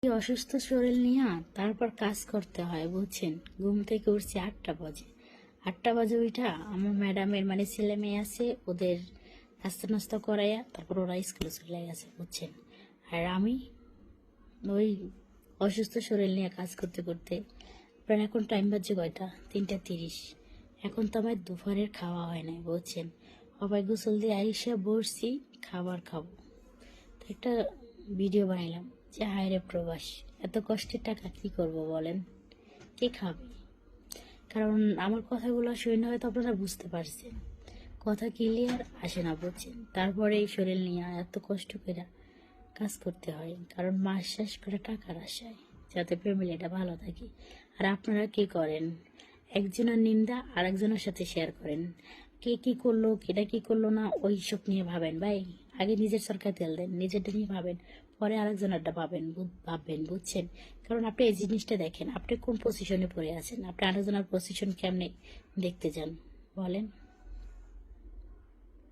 এই অসুস্থ শরীর নিয়ে তারপর কাজ করতে হয় বুঝছেন। ঘুম থেকে উঠছি 8টা বাজে। 8টা বাজে ওইটা আমার ম্যাডামের মানে ছেলে মেয়ে আছে, ওদের নাস্তা নাস্তা করাইয়া তারপর ওরা স্কুলে চলে গেছে বুঝছেন। আর আমি ওই অসুস্থ শরীর নিয়ে কাজ করতে করতে প্রায় এখন টাইম বাজছে কয়টা, 3টা 30। এখন তো আমার দুপুরের খাওয়া হয় নাই বুঝছেন। সবাই গোসল দিয়ে আইসা বসছি, খাবার খাবো। তো একটা ভিডিও বানাইলাম যে হায় রে প্রবাস, এত কষ্টের টাকা কি করব বলেন, কে খাবে? কারণ আমার কথাগুলো শুনে হয়তো আপনারা বুঝতে পারছেন, কথা ক্লিয়ার আসে না বুঝছেন। তারপরে এই শরীর নিয়ে এত কষ্ট করে কাজ করতে হয়, কারণ মাস শেষ করে টাকার আশায় যাতে ফ্যামিলিটা ভালো থাকে। আর আপনারা কি করেন, একজনের নিন্দা আর একজনের সাথে শেয়ার করেন। কে কি করলো, কেটা কি করলো না, ওই সব নিয়ে ভাবেন ভাই। আগে নিজের সরকার তেল দেন, নিজেরটা নিয়ে ভাবেন, পরে আরেকজনেরটা ভাববেন বুঝছেন। কারণ আপনি এই জিনিসটা দেখেন, আপনি কোন পজিশনে পড়ে আছেন, আপনি আরেকজনের পজিশন কেমনে দেখতে যান বলেন।